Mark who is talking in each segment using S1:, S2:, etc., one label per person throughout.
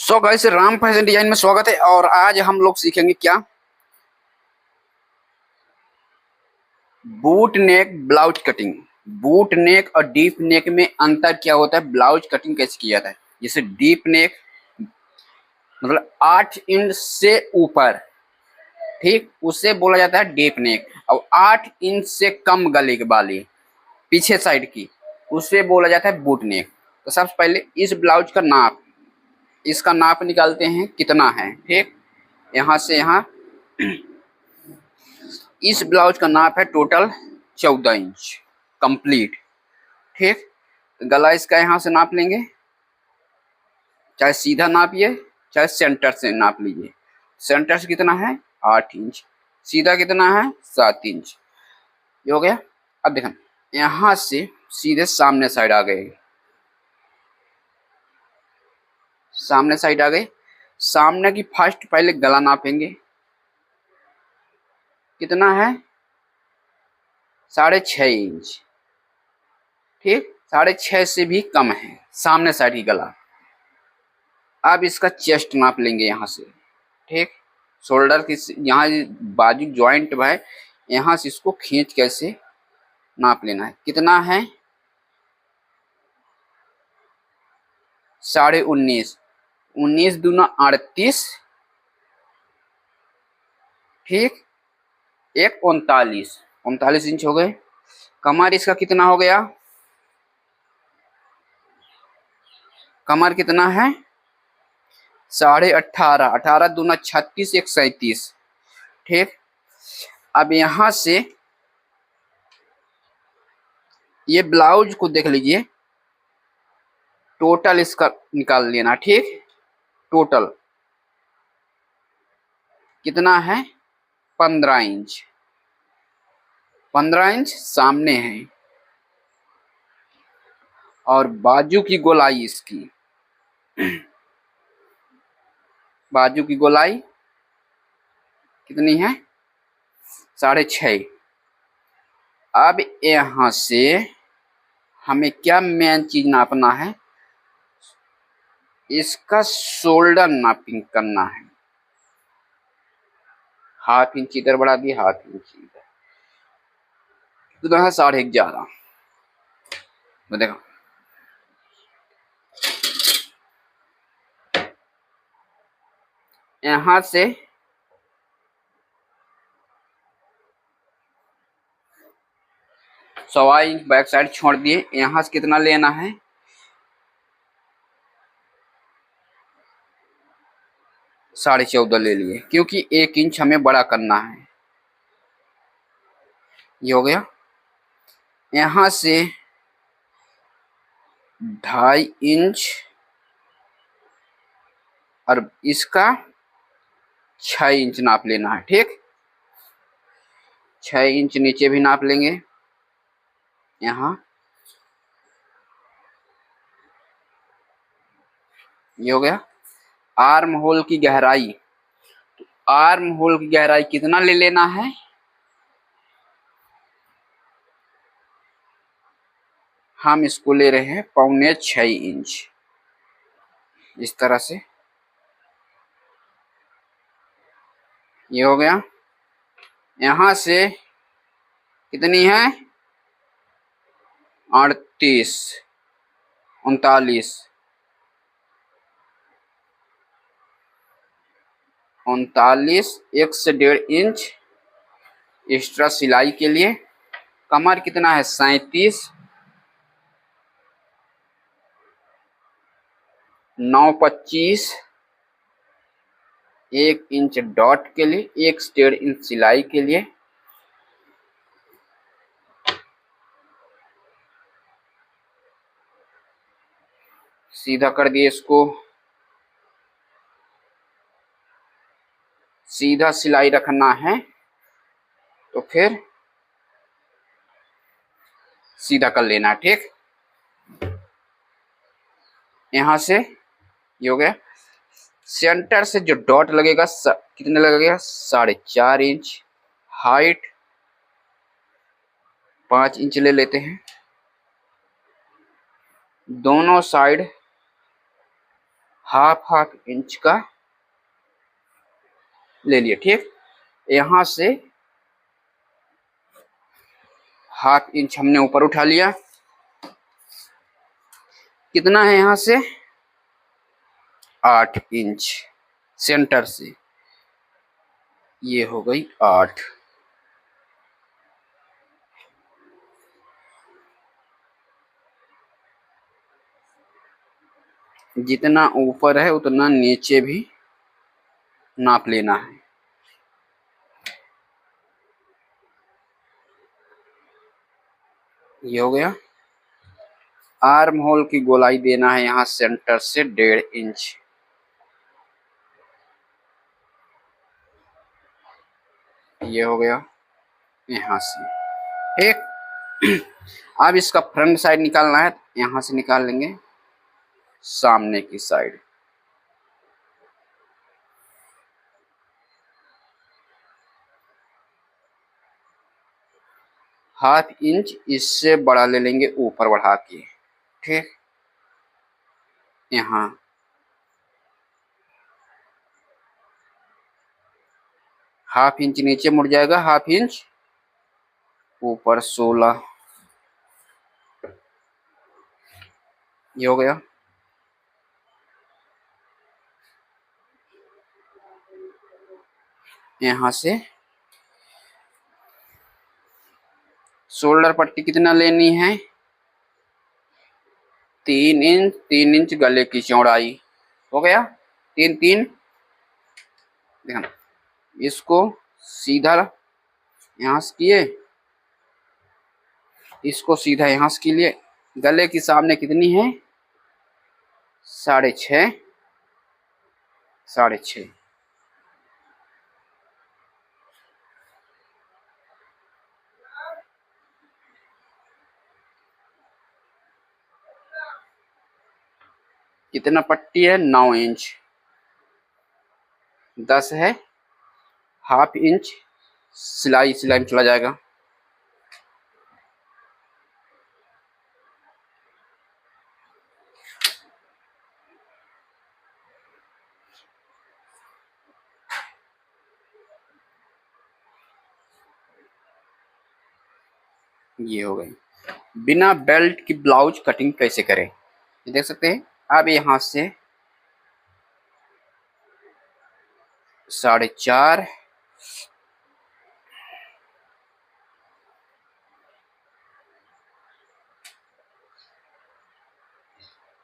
S1: सो guys, Ram fashion design में स्वागत है। और आज हम लोग सीखेंगे क्या, boat neck blouse cutting. Boat neck और डीप नेक में अंतर क्या होता है, ब्लाउज कटिंग कैसे किया जाता है। जैसे डीप नेक मतलब 8 इंच से ऊपर, ठीक, उसे बोला जाता है डीप नेक। और 8 इंच से कम गले की वाली पीछे साइड की, उसे बोला जाता है बूट नेक। तो सबसे पहले इस ब्लाउज का नाप, इसका नाप निकालते हैं कितना है। ठीक, यहाँ से यहाँ इस ब्लाउज का नाप है टोटल 14 इंच कंप्लीट। ठीक, गला इसका यहाँ से नाप लेंगे, चाहे सीधा नापिए चाहे सेंटर से नाप लीजिए। सेंटर से कितना है 8 इंच, सीधा कितना है 7 इंच। ये हो गया। अब देखो, यहाँ से सीधे सामने साइड आ गए, सामने साइड आ गए। सामने की फर्स्ट पहले गला नापेंगे, कितना है 6.5 इंच। ठीक, 6.5 से भी कम है सामने साइड की गला। अब इसका चेस्ट नाप लेंगे यहाँ से। ठीक, शोल्डर की यहाँ बाजू ज्वाइंट है, यहाँ से इसको खींच कैसे नाप लेना है। कितना है 19.5, 19 दूना 38। ठीक, एक 39 इंच हो गए। कमर इसका कितना हो गया, कमर कितना है 18.5, 18 दूना 36, एक 37। ठीक, अब यहाँ से ये ब्लाउज को देख लीजिए, टोटल इसका निकाल लेना। ठीक, टोटल कितना है 15 इंच, 15 इंच सामने है। और बाजू की गोलाई इसकी, बाजू की गोलाई कितनी है 6.5। अब यहाँ से हमें क्या मेन चीज नापना है, इसका शोल्डर नापिंग करना है। हाफ इंच इधर बढ़ा दिए, हाफ इंच इधर, तो है 11.5। तो देखो, यहाँ से सवा इंच बैक साइड छोड़ दिए। यहाँ से कितना लेना है 14.5 ले लिए, क्योंकि 1 इंच हमें बड़ा करना है। ये हो गया। यहाँ से 2.5 इंच और इसका 6 इंच नाप लेना है। ठीक, 6 इंच नीचे भी नाप लेंगे। यहाँ ये हो गया। आर्म होल की गहराई, तो आर्म होल की गहराई कितना ले लेना है, हम इसको ले रहे हैं 6.25 इंच। इस तरह से ये हो गया। यहाँ से कितनी है 38, 39, 39, 1 से 1.5 इंच एक्स्ट्रा सिलाई के लिए। कमर कितना है 37, 9.25, 1 इंच डॉट के लिए, 1 से 1.5 इंच सिलाई के लिए। सीधा कर दिए इसको, सीधा सिलाई रखना है तो फिर सीधा कर लेना। ठीक, यहाँ से ये हो गया। सेंटर से जो डॉट लगेगा कितने लगेगा 4.5 इंच। हाइट 5 इंच ले लेते हैं। दोनों साइड हाफ इंच का ले लिए। ठीक, यहां से हाफ इंच हमने ऊपर उठा लिया। कितना है यहां से? 8 इंच सेंटर से, ये हो गई 8। जितना ऊपर है उतना नीचे भी नाप लेना है। ये हो गया। आर्म होल की गोलाई देना है यहाँ सेंटर से 1.5 इंच। ये हो गया यहाँ से। ठीक, अब इसका फ्रंट साइड निकालना है, यहाँ से निकाल लेंगे सामने की साइड। हाफ इंच इससे बड़ा ले लेंगे ऊपर बढ़ा के। ठीक, यहाँ हाफ इंच नीचे मुड़ जाएगा, हाफ इंच ऊपर 16। ये हो गया। यहाँ से शोल्डर पट्टी कितना लेनी है? 3 इंच। 3 इंच गले की चौड़ाई हो गया। 3 3। देखना, इसको सीधा यहाँ से किए, इसको सीधा यहाँ से किए। गले की सामने कितनी है? 6.5। 6.5। कितना पट्टी है? 9 इंच। 10 है, हाफ इंच सिलाई में चला जाएगा। ये हो गई। बिना बेल्ट की ब्लाउज कटिंग कैसे करें, ये देख सकते हैं। अब यहाँ से 4.5,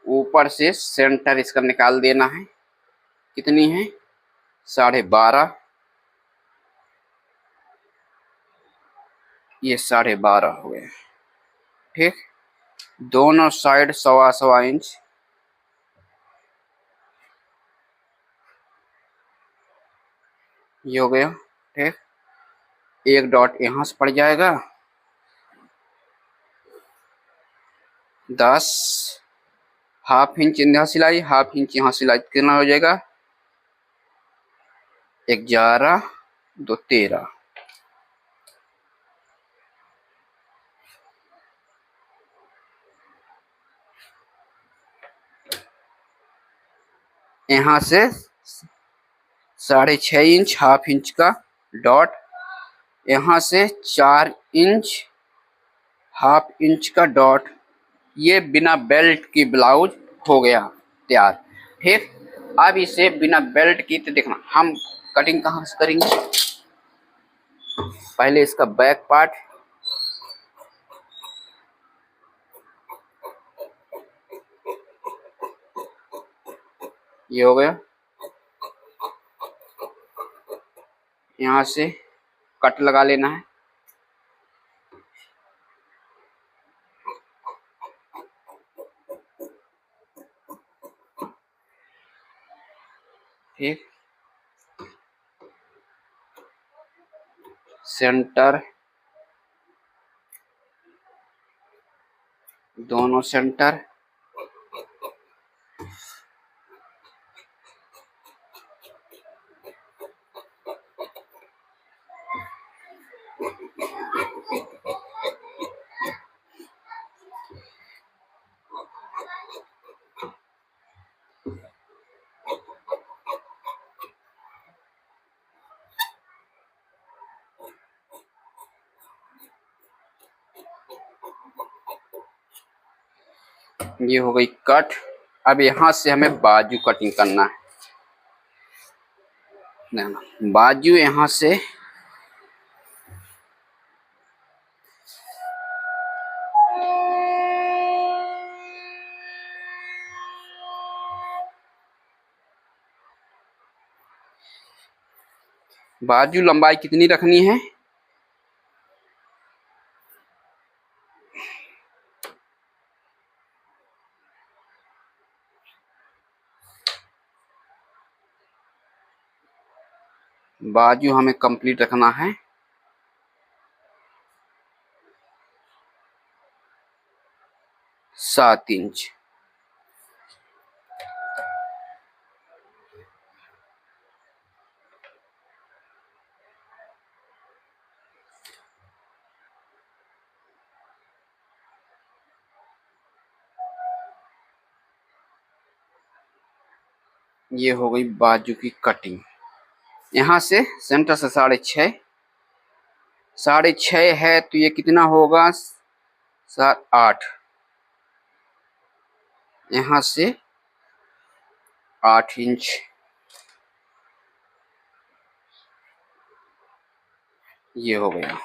S1: ऊपर से सेंटर इसका निकाल देना है। कितनी है? 12.5। ये 12.5 हो गया। ठीक, दोनों साइड 1.25 इंच। ये हो गया। ठीक, एक डॉट यहाँ से पड़ जाएगा। 10, हाफ इंच यहाँ सिलाई, हाफ इंच यहाँ सिलाई, कितना हो जाएगा? 11 2 13। यहाँ से 6.5 इंच हाफ इंच का डॉट, यहाँ से 4 इंच हाफ इंच का डॉट। ये बिना बेल्ट की ब्लाउज हो गया तैयार। ठीक, अब इसे बिना बेल्ट की, तो देखना हम कटिंग कहाँ से करेंगे। पहले इसका बैक पार्ट, ये हो गया। यहाँ से कट लगा लेना है। ठीक, सेंटर, दोनों सेंटर, ये हो गई कट। अब यहाँ से हमें बाजू कटिंग करना है। बाजू यहाँ से बाजू लंबाई कितनी रखनी है? बाजू हमें कंप्लीट रखना है 7 इंच। ये हो गई बाजू की कटिंग। यहाँ से सेंटर से 6.5, 6.5 है तो ये कितना होगा? 7, 8। यहाँ से 8 इंच। ये हो गया।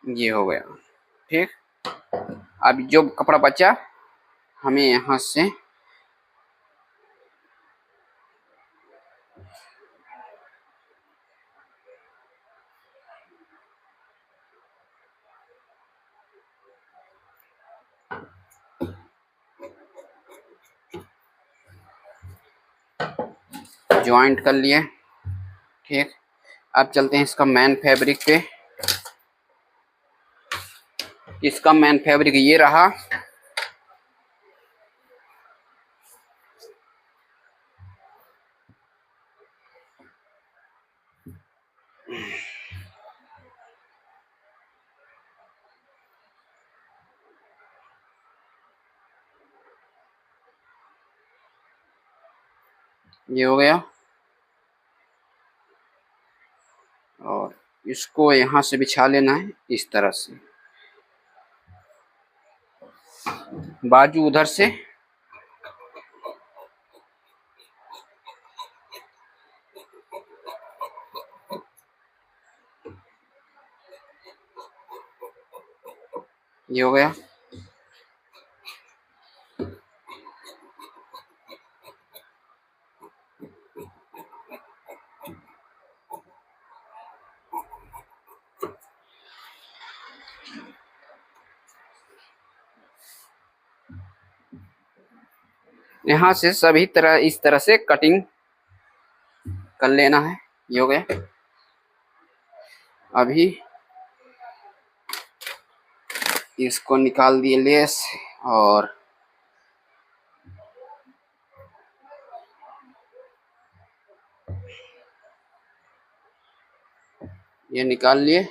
S1: ये हो गया। ठीक। अब जो कपड़ा बचा हमें यहाँ से ज्वाइंट कर लिए। ठीक। अब चलते हैं इसका मेन फैब्रिक पे। इसका मेन फैब्रिक ये रहा। ये हो गया। और इसको यहाँ से बिछा लेना है इस तरह से। बाजू उधर से ये हो गया। यहाँ से सभी तरह इस तरह से कटिंग कर लेना है। ये हो गया। अभी इसको निकाल दिए लेस और ये निकाल लिए।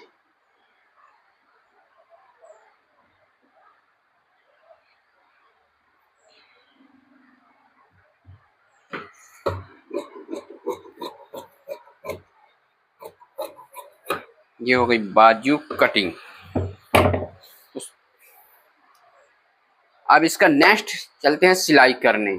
S1: ये हो गई बाजू कटिंग। अब इसका नेक्स्ट चलते हैं सिलाई करने।